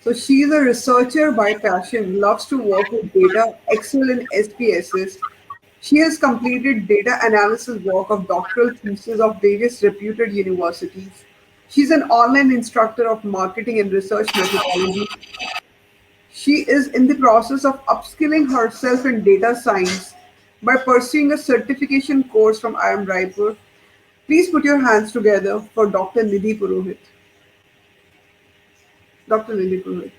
So she is a researcher by passion, loves to work with data, excel in SPSS. She has completed data analysis work of doctoral theses of various reputed universities. She's an online instructor of marketing and research methodology. She is in the process of upskilling herself in data science by pursuing a certification course from IIM Raipur. Please put your hands together for Dr. Nidhi Purohit. Dr. Nidhi Purohit.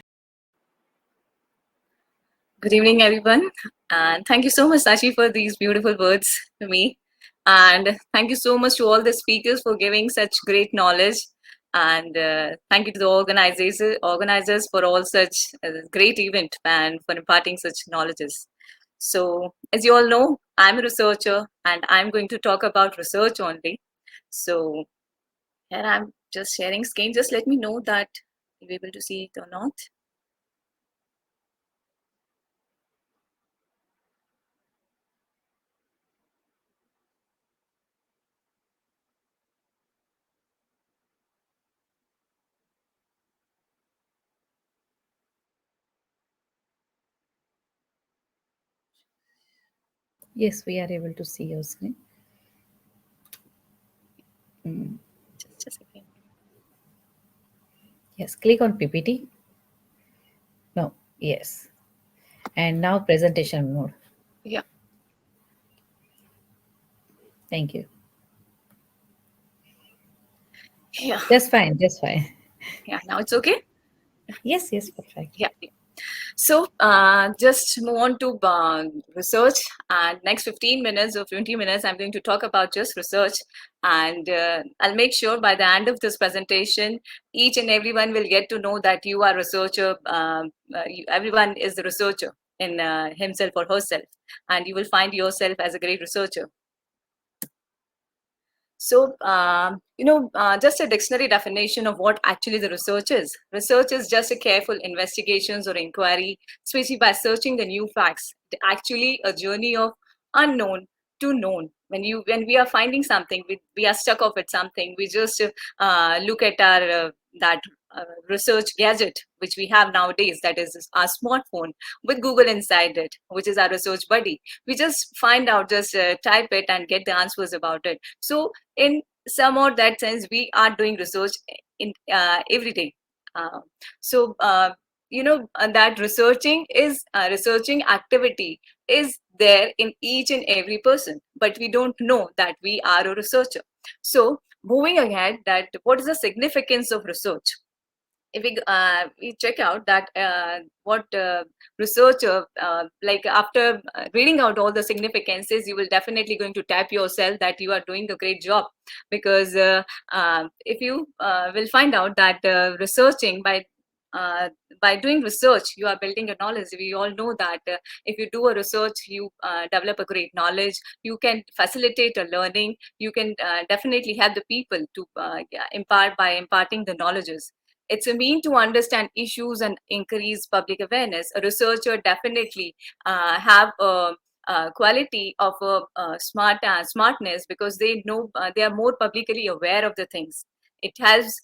Good evening, everyone. And thank you so much, Sashi, for these beautiful words to me. And thank you so much to all the speakers for giving such great knowledge. And thank you to the organizers for all such great event and for imparting such knowledges. So, as you all know, I'm a researcher and I'm going to talk about research only. So, here I'm just sharing screen. Just let me know that you're able to see it or not. Yes, we are able to see your screen. Just a second. Yes, click on PPT. No, yes. And now presentation mode. Yeah. Thank you. Yeah. Just fine, just fine. Yeah. Now it's okay. Yes, yes, perfect. Yeah. So just move on to research, and next 15 minutes or 20 minutes I'm going to talk about just research, and I'll make sure by the end of this presentation each and everyone will get to know that you are a researcher. Everyone is a researcher in himself or herself, and you will find yourself as a great researcher. So, just a dictionary definition of what actually the research is. Research is just a careful investigations or inquiry, especially by searching the new facts. Actually, a journey of unknown to known. When we are finding something, we are stuck off at something. We just look at our that research gadget which we have nowadays, that is our smartphone with Google inside it, which is our research buddy. We just find out, just type it and get the answers about it. So in some or that sense we are doing research in every day. uh, so that researching activity is there in each and every person, but we don't know that we are a researcher. So moving ahead, that what is the significance of research? If we check out that what researcher, like after reading out all the significances, you will definitely going to tap yourself that you are doing a great job, because if you will find out that researching uh, by doing research you are building a knowledge. We all know that if you do a research you develop a great knowledge, you can facilitate a learning, you can definitely help the people to impart by imparting the knowledges. It's a mean to understand issues and increase public awareness. A researcher definitely have a quality of smartness, because they know they are more publicly aware of the things. It helps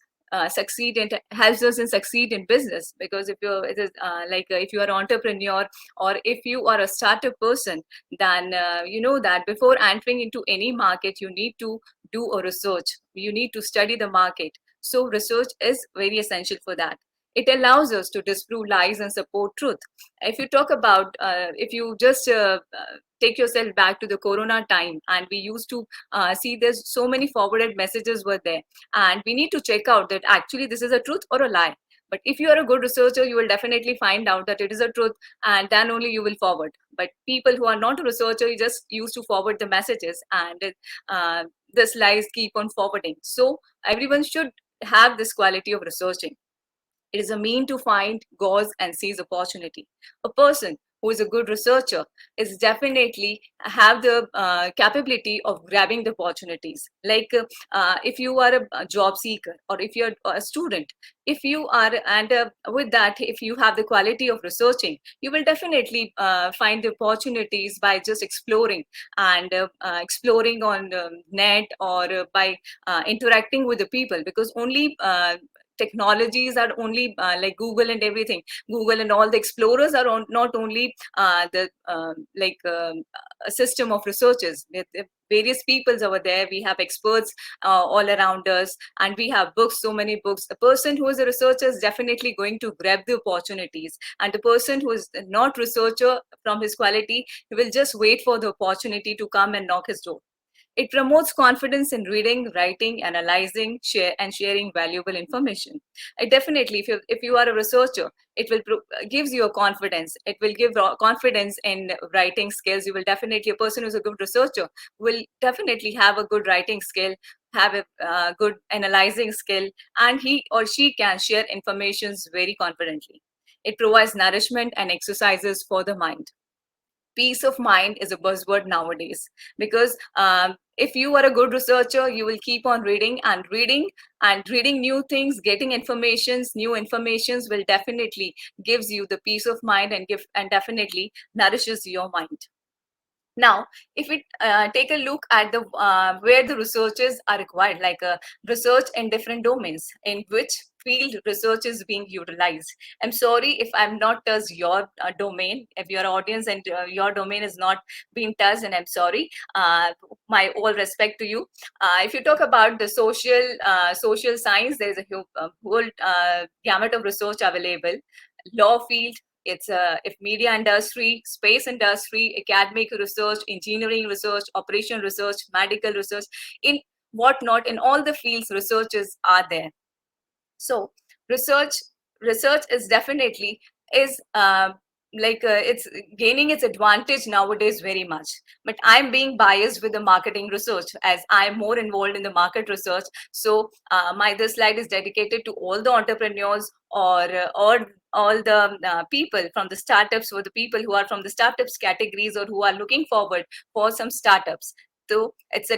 succeed and helps us in succeed in business, because if you're it is if you are an entrepreneur or if you are a startup person, then you know that before entering into any market you need to do a research, you need to study the market. So research is very essential for that. It allows us to disprove lies and support truth. If you talk about, if you just take yourself back to the Corona time, and we used to see there's so many forwarded messages were there, and we need to check out that actually this is a truth or a lie. But if you are a good researcher, you will definitely find out that it is a truth, and then only you will forward. But people who are not a researcher, you just used to forward the messages, and this lies keep on forwarding. So everyone should have this quality of researching. It is a mean to find, gauze, and seize opportunity. A person who is a good researcher is definitely have the capability of grabbing the opportunities. Like if you are a job seeker, or if you're a student, if you are, and with that, if you have the quality of researching, you will definitely find the opportunities by just exploring, and exploring on net, or by interacting with the people, because only technologies are only like Google and everything. Google and all the explorers are not only the a system of researchers. With various peoples over there, we have experts all around us, and we have books, so many books. A person who is a researcher is definitely going to grab the opportunities, and the person who is not researcher from his quality, he will just wait for the opportunity to come and knock his door. It promotes confidence in reading, writing, analyzing, sharing valuable information. Definitely, if you are a researcher, it will gives you a confidence. It will give confidence in writing skills. You will definitely, a person who's a good researcher will definitely have a good writing skill, have a good analyzing skill, and he or she can share informations very confidently. It provides nourishment and exercises for the mind. Peace of mind is a buzzword nowadays, because if you are a good researcher, you will keep on reading and reading and reading new things, getting new informations will definitely gives you the peace of mind, and definitely nourishes your mind. Now, if we take a look at the where the researchers are required, like research in different domains, in which field research is being utilized. I'm sorry if I'm not touched your domain, if your audience and your domain is not being touched, and I'm sorry. My all respect to you. If you talk about the social science, there's a whole gamut of research available. Law field, it's if media industry, space industry, academic research, engineering research, operation research, medical research, in whatnot, in all the fields, researchers are there. So research research is definitely is it's gaining its advantage nowadays very much. But I'm being biased with the marketing research, as I'm more involved in the market research. So my this slide is dedicated to all the entrepreneurs, or all the people from the startups, or the people who are from the startups categories, or who are looking forward for some startups. So it's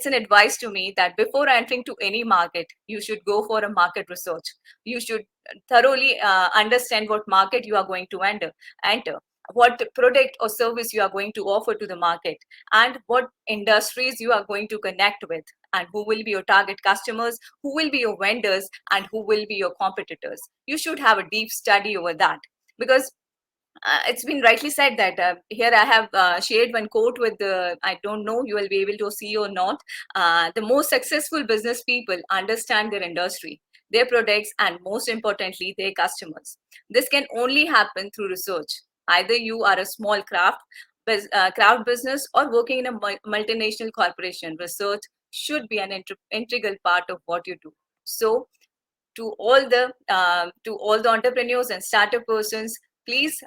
an advice to me that before entering to any market, you should go for a market research. You should thoroughly understand what market you are going to enter, what product or service you are going to offer to the market, and what industries you are going to connect with, and who will be your target customers, who will be your vendors, and who will be your competitors. You should have a deep study over that, because it's been rightly said that here I have shared one quote with the, I don't know you will be able to see or not. The most successful business people understand their industry, their products, and most importantly, their customers. This can only happen through research. Either you are a small craft business, or working in a multinational corporation, research should be an integral part of what you do. So to all the entrepreneurs and startup persons, please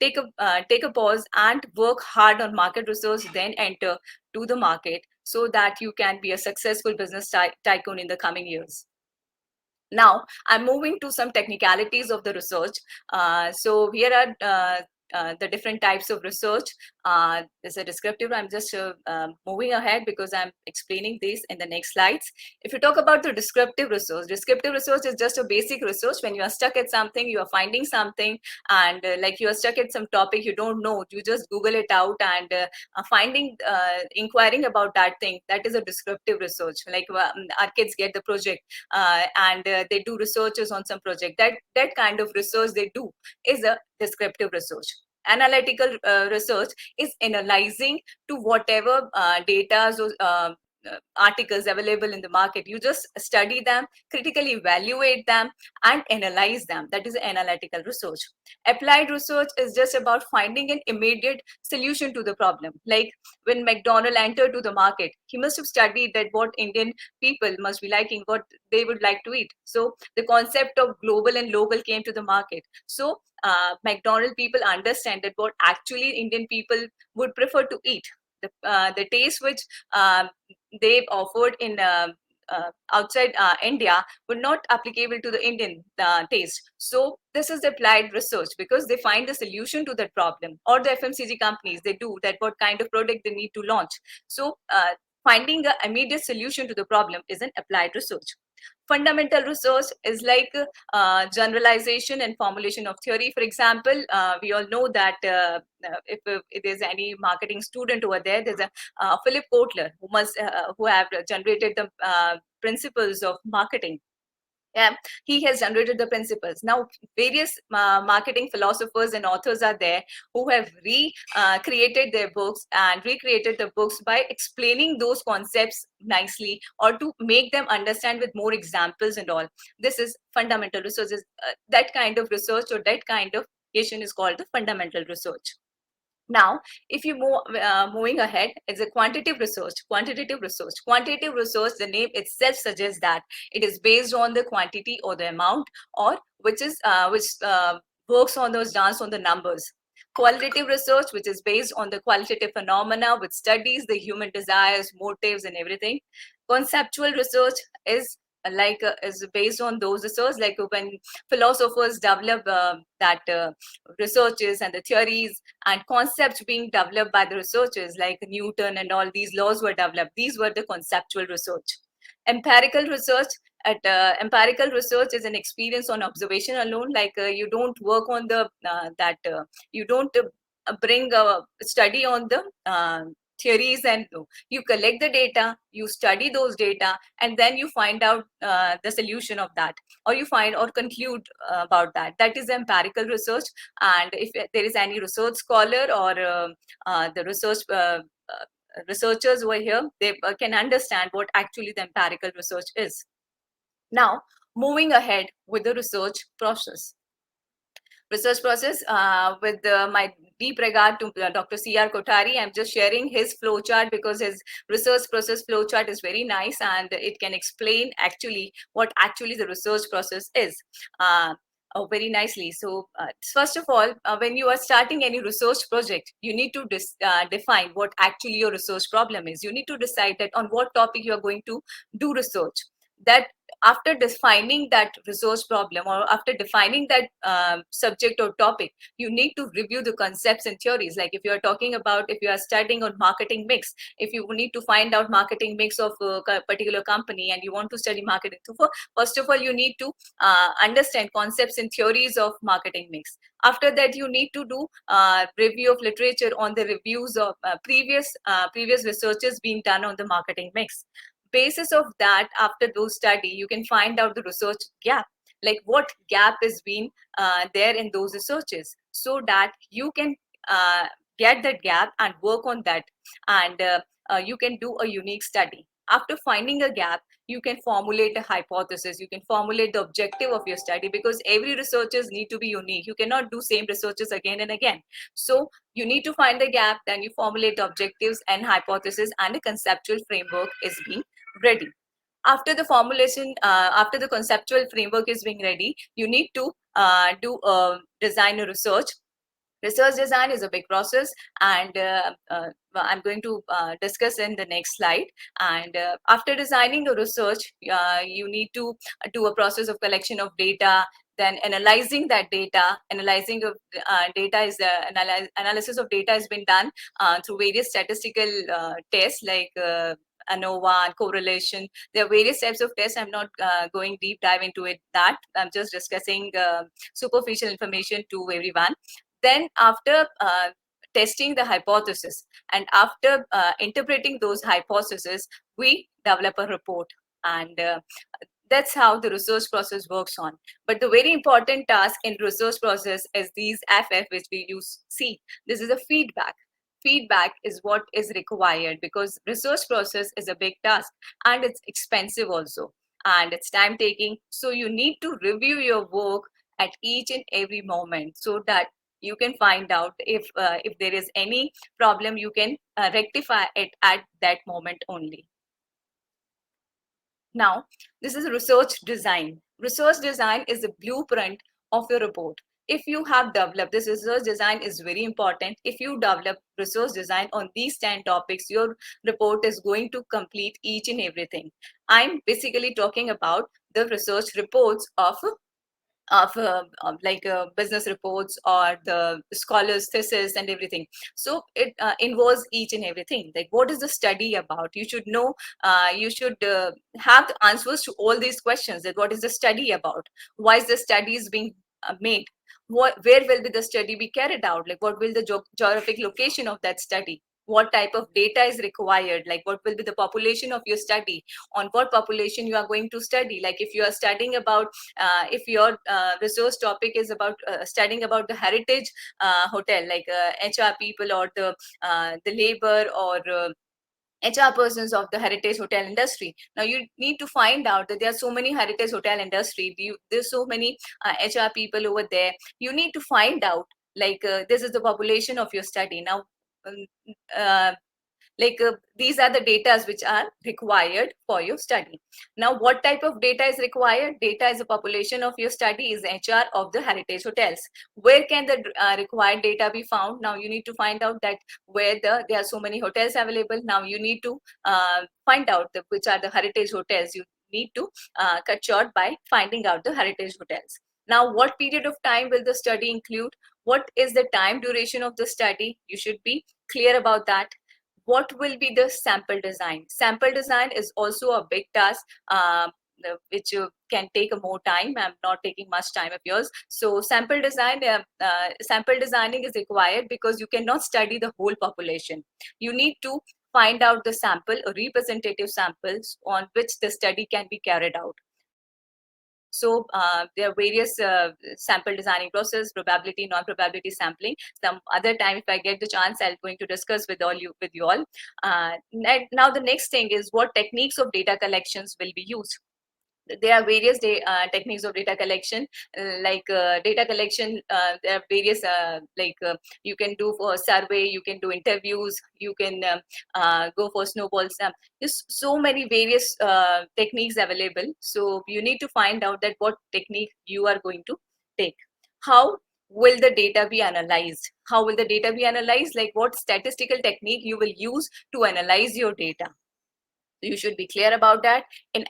take a pause and work hard on market research, then enter to the market, so that you can be a successful business tycoon in the coming years. Now, I'm moving to some technicalities of the research. So here are the different types of research. There's a descriptive. I'm just moving ahead because I'm explaining this in the next slides. If you talk about the descriptive research is just a basic research. When you are stuck at something, you are finding something, and like you are stuck at some topic you don't know, you just Google it out, and inquiring about that thing. That is a descriptive research. Like our kids get the project, and they do researches on some project. That kind of research they do is a descriptive research. Analytical research is analyzing to whatever data or articles available in the market. You just study them, critically evaluate them, and analyze them. That is analytical research. Applied research is just about finding an immediate solution to the problem. Like when McDonald entered to the market, he must have studied that what Indian people must be liking, what they would like to eat. So the concept of global and local came to the market. So McDonald people understand that what actually Indian people would prefer to eat. The taste which they've offered in outside India were not applicable to the Indian taste. So this is applied research, because they find the solution to that problem. Or the FMCG companies, they do that, what kind of product they need to launch. So finding an immediate solution to the problem is an applied research. Fundamental research is like generalization and formulation of theory. For example, we all know that if there's any marketing student over there, there's a Philip Kotler who have generated the principles of marketing. Yeah, he has generated the principles. Now various marketing philosophers and authors are there who have created their books and recreated the books by explaining those concepts nicely, or to make them understand with more examples and all. This is fundamental research. That kind of research, or that kind of education, is called the fundamental research. Now, if you moving ahead, it's a quantitative research. Quantitative research, the name itself suggests that it is based on the quantity or the amount, or which works on those dance on the numbers. Qualitative research, which is based on the qualitative phenomena, which studies the human desires, motives, and everything. Conceptual research is is based on those research, like when philosophers develop that researches and the theories and concepts being developed by the researchers, like Newton and all these laws were developed. These were the conceptual research. Empirical research. Empirical research is an experience on observation alone. You don't work on the you don't bring a study on the theories, and you collect the data, you study those data, and then you find out the solution of that, or you find or conclude about that. That is empirical research. And if there is any research scholar or the researchers who are here, they can understand what actually the empirical research is. Now, moving ahead with the research process. With my deep regard to Dr. C.R. Kothari, I'm just sharing his flowchart because his research process flowchart is very nice, and it can explain actually what actually the research process is. Very nicely. So first of all, when you are starting any research project, you need to define what actually your research problem is. You need to decide that on what topic you are going to do research. That after defining that resource problem, or after defining that subject or topic, you need to review the concepts and theories. Like if you are talking about, if you are studying on marketing mix, if you need to find out marketing mix of a particular company and you want to study marketing, so first of all you need to understand concepts and theories of marketing mix. After that, you need to do review of literature on the reviews of previous researches being done on the marketing mix. Basis of that, after those study, you can find out the research gap, like what gap is being there in those researches, so that you can get that gap and work on that, and you can do a unique study. After finding a gap, you can formulate a hypothesis, you can formulate the objective of your study, because every researchers need to be unique. You cannot do same researches again and again. So you need to find the gap, then you formulate the objectives and hypothesis, and a conceptual framework is being ready. After the formulation, after the conceptual framework is being ready, you need to do design a research. Research design is a big process, and I'm going to discuss in the next slide. And after designing the research, you need to do a process of collection of data, then analyzing that data. Analyzing of data is analysis of data has been done through various statistical tests, like ANOVA and correlation. There are various types of tests. I'm not going deep dive into it. That I'm just discussing superficial information to everyone. Then after testing the hypothesis, and after interpreting those hypotheses, we develop a report. And that's how the research process works on. But the very important task in research process is these FF, which we use C. This is a feedback. Feedback is what is required, because research process is a big task, and it's expensive also, and it's time taking. So you need to review your work at each and every moment, so that you can find out if there is any problem, you can rectify it at that moment only. Now, this is research design. Research design is the blueprint of your report. If you have developed this, research design is very important. If you develop research design on these 10 topics, your report is going to complete each and everything. I'm basically talking about the research reports of business reports, or the scholars thesis and everything. So it involves each and everything, like what is the study about. You should know, you should have the answers to all these questions, that what is the study about, why is the studies being made, where will be the study be carried out, like what will the geographic location of that study, what type of data is required, like what will be the population of your study, on what population you are going to study. Like if you are studying about, if your resource topic is about studying about the heritage hotel, like HR people or the labor or HR persons of the heritage hotel industry. Now you need to find out that there are so many heritage hotel industry. There's so many HR people over there. You need to find out, like this is the population of your study. Now, um, uh, these are the data which are required for your study. Now what type of data is required? Data is a population of your study is HR of the heritage hotels. Where can the required data be found? Now you need to find out that where there are so many hotels available. Now you need to find out which are the heritage hotels. You need to cut short by finding out the heritage hotels. Now what period of time will the study include? What is the time duration of the study? You should be clear about that. What will be the sample design? Sample design is also a big task, which can take a more time. I'm not taking much time of yours. So sample design, sample designing is required because you cannot study the whole population. You need to find out the sample or representative samples on which the study can be carried out. So there are various sample designing process, probability, non-probability sampling. Some other time, if I get the chance, I'll going to discuss with you all. Now the next thing is what techniques of data collections will be used. There are various techniques of data collection, data collection. There are various you can do for survey, you can do interviews, you can go for snowball stamp. There's so many various techniques available. So you need to find out that what technique you are going to take. How will the data be analyzed? How will the data be analyzed? Like what statistical technique you will use to analyze your data? You should be clear about that.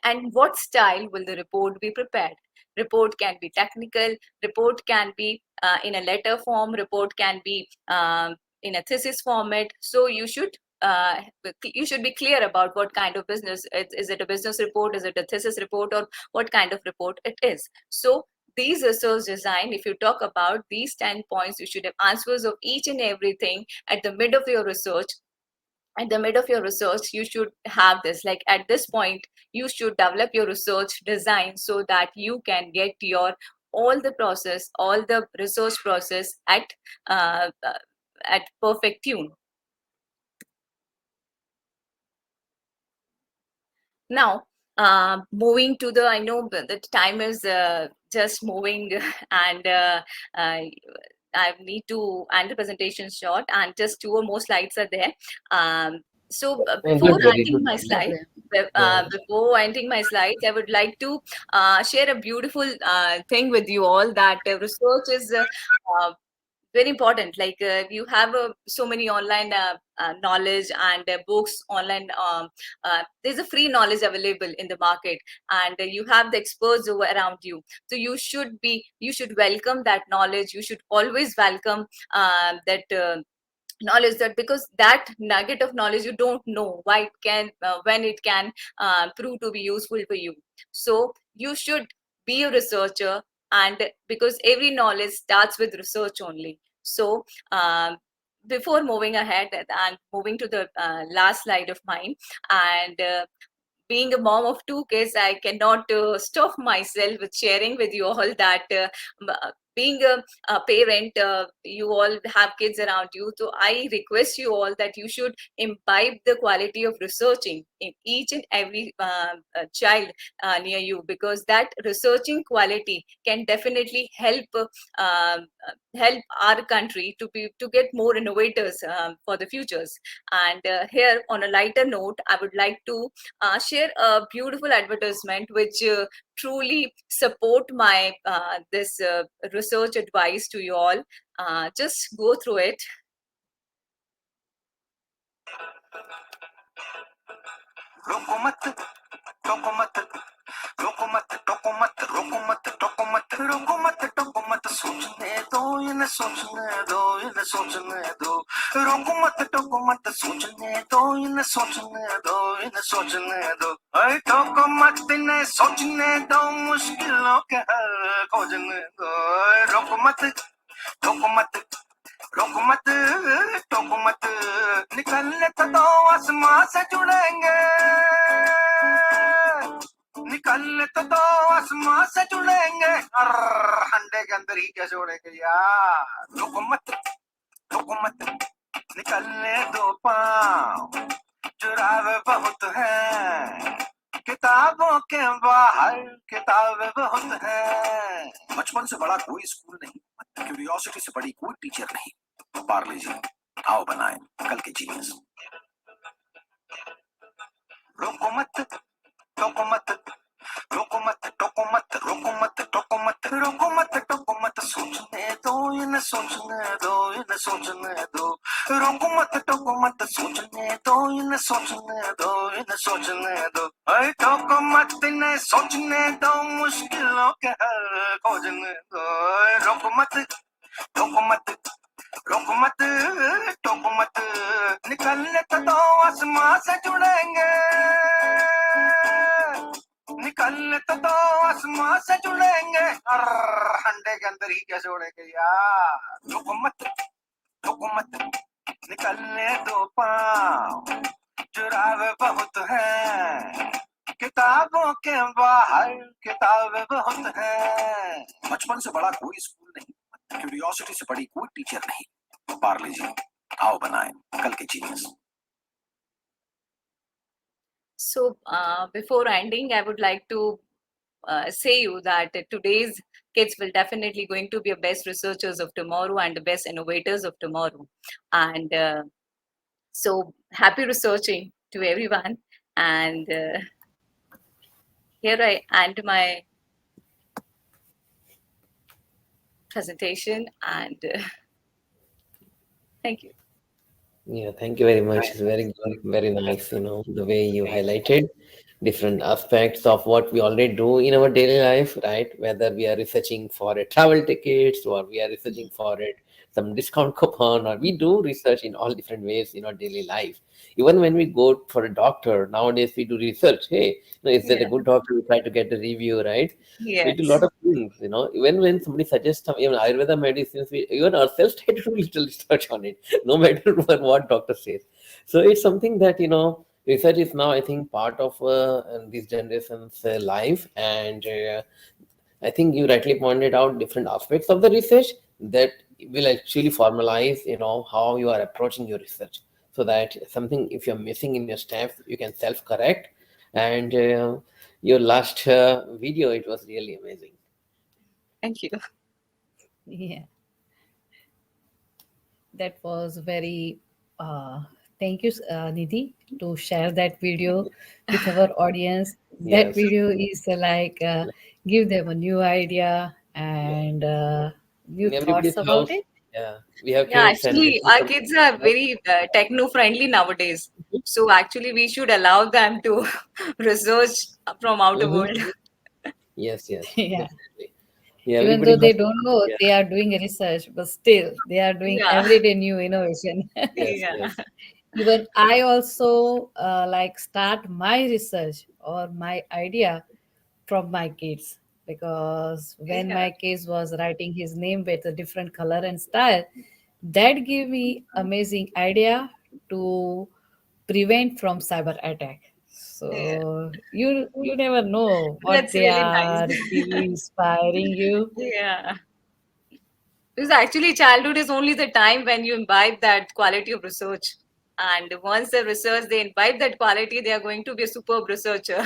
And what style will the report be prepared? Report can be technical, report can be in a letter form, report can be in a thesis format. So you should be clear about what kind of business. Is it a business report? Is it a thesis report? Or what kind of report it is? So these research design, if you talk about these 10 points, you should have answers of each and everything at the mid of your research. At the mid of your research, you should have this, like at this point you should develop your research design so that you can get your all the process, all the research process uh, uh, at perfect tune. Now moving to the, I know the time is just moving and I need to end the presentation short, and just 2 or more slides are there. So before ending my slide, before ending my slides, I would like to share a beautiful thing with you all, that research is very important. Like you have so many online knowledge and books online. There's a free knowledge available in the market, and you have the experts over around you. So you should welcome that knowledge. You should always welcome that knowledge, that because that nugget of knowledge, you don't know why it can when it can prove to be useful for you. So you should be a researcher, and because every knowledge starts with research only. So before moving ahead and moving to the last slide of mine, and being a mom of 2 kids, I cannot stop myself with sharing with you all that being a parent, you all have kids around you. So I request you all that you should imbibe the quality of researching in each and every child near you, because that researching quality can definitely help our country to get more innovators for the futures. And here, on a lighter note, I would like to share a beautiful advertisement which truly support my this research advice to you all. Just go through it. सोचने दो इन्हें सोचने दो इन्हें सोचने दो रोको मत टोको मत सोचने दो इन्हें सोचने दो इन्हें सोचने दो अरे टोको मत इन्हें सोचने दो मुश्किलों के हल खोजने दो रोको मत टोको मत रोको मत टोको मत निकलने तो दो आसमां से जुड़ेंगे निकलने तो दो आसमां से जुड़ेंगे अंडे के अंदर ही कैसे उड़ेंगे यार रुको मत निकलने दो पाँव चुरावे बहुत है किताबों के बाहर किताबें बहुत है बचपन से बड़ा कोई स्कूल नहीं क्यूरियोसिटी से बड़ी कोई टीचर नहीं पार लीजिए आओ बनाए कल के जीनियस रोको मत टोको मत रोको मत टोको मत रोको मत टोको मत रोको मत टोको मत सोचने दो इन्हें सोचने दो इन्हें सोचने दो रोको मत टोको मत सोचने दो इन्हें सोचने दो इन्हें सोचने दो अरे टोको मत इन्हें सोचने दो मुश्किलों के हल खोजने दो रोको मत टोको मत रोको मत टोको मत निकलने तो दो आसमां से जुड़ेंगे निकलने तो दो आसमां से जुड़ेंगे अंडे के अंदर ही कैसे उड़ेंगे यार रोको मत निकलने दो पाँव चुरावे बहुत है किताबों के बाहर किताबें बहुत है बचपन से बड़ा कोई स्कूल नहीं क्यूरियोसिटी से बड़ी कोई टीचर नहीं पार लीजिए आओ बनाए कल के genius So before ending, I would like to say you that today's kids will definitely going to be the best researchers of tomorrow and the best innovators of tomorrow. And so happy researching to everyone. And here I end my presentation and thank you. Yeah, thank you very much. It's very good, very nice, the way you highlighted different aspects of what we already do in our daily life, right? Whether we are researching for a travel tickets or we are researching for it some discount coupon, or we do research in all different ways in our daily life. Even when we go for a doctor, nowadays we do research. Hey, is that a Yeah. good doctor? We try to get a review, right? We do a Yes. lot of things, even when somebody suggests some, even Ayurveda medicines, we even ourselves try to do little research on it, no matter what doctor says. So it's something that, research is now, I think, part of this generation's life. And I think you rightly pointed out different aspects of the research that will actually formalize, how you are approaching your research. So that something, if you're missing in your steps, you can self-correct. And your last video, it was really amazing. Thank you. Yeah, that was very. Thank you, Nidhi, to share that video with our audience. That Yes. video is give them a new idea Yeah. and new In everybody's thoughts about house, it. yeah, we have Yeah, kids, and actually, our kids are very techno-friendly nowadays. So actually, we should allow them to research from outer Mhm. world. Yes, Yeah, definitely. Yeah, even everybody though they has. don't know Yeah, they are doing research, but still they are doing Yeah, everyday new innovation. yes, yeah, yes. Even I also start my research or my idea from my kids, because when yeah, my kids was writing his name with a different color and style, that gave me amazing idea to prevent from cyber attack. yeah. So you never know what That's they really nice. are giving, inspiring you. Yeah. Because actually, childhood is only the time when you imbibe that quality of research. And once the research, they imbibe that quality, they are going to be a superb researcher.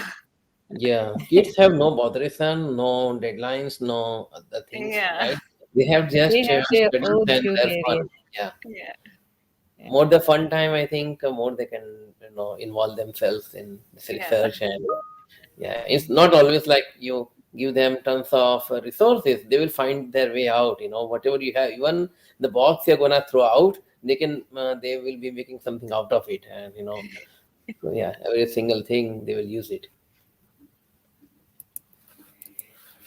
Yeah, kids have no botheration, no deadlines, no other things, Yeah, right? They have They just have their studies own and their tutorial. fun. Yeah, yeah, Yeah. more the fun time, I think, more they can, involve themselves in this yeah, research. And yeah, it's not always like you give them tons of resources. They will find their way out. Whatever you have, even the box you're gonna throw out, they will be making something out of it. And so yeah, every single thing they will use it.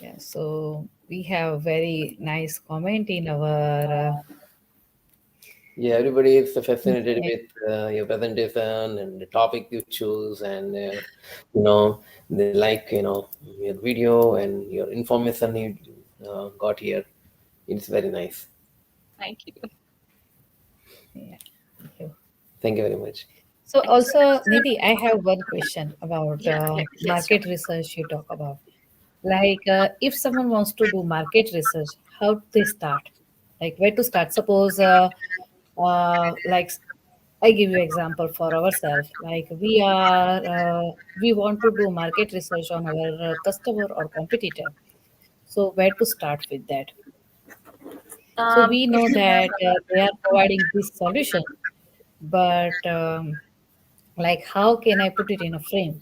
Yeah, so we have very nice comment in our Yeah, everybody is fascinated yeah, with your presentation and the topic you choose, and they like your video and your information you got here. It's very nice. thank you. yeah, thank you. Thank you very much. So Thank you so also, much. Nidhi, I have one question about Yeah, yeah, yes, sure. market research you talk about. Like, if someone wants to do market research, how they start? Like, where to start? Suppose, like, I give you example for ourselves. Like, we want to do market research on our customer or competitor. So, where to start with that? So we If know you that they are providing this solution, but like, how can I put it in a frame?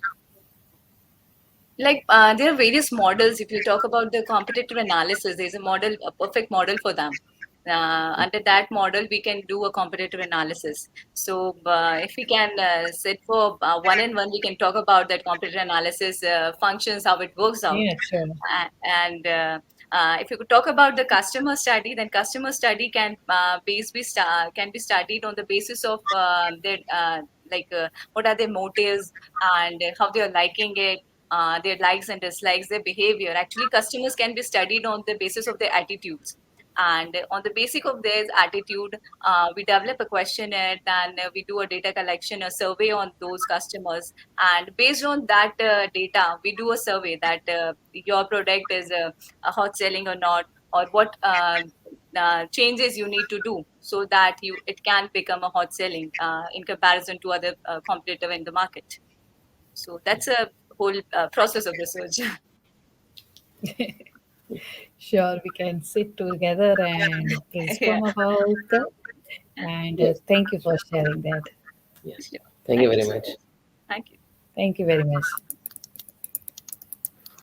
like there are various models. If you talk about the competitive analysis, there's a model, a perfect model for them. Under that model we can do a competitive analysis. So if we can sit for one and one, we can talk about that competitive analysis functions, how it works out. Yeah, sure. And if you could talk about the customer study, then customer study can be studied on the basis of their what are their motives, and how they are liking it, their likes and dislikes, their behavior. Actually, customers can be studied on the basis of their attitudes. And on the basis of their attitude, we develop a questionnaire, and we do a data collection, a survey on those customers. And based on that data, we do a survey that your product is a hot selling or not, or what changes you need to do so that it can become a hot selling in comparison to other competitor in the market. So that's a whole process of research. Sure, we can sit together and Yeah. brainstorm about that. And Yes. thank you for sharing that. Yes. Sure. Thank you Thank you very so much. much. Thank you. Thank you very much.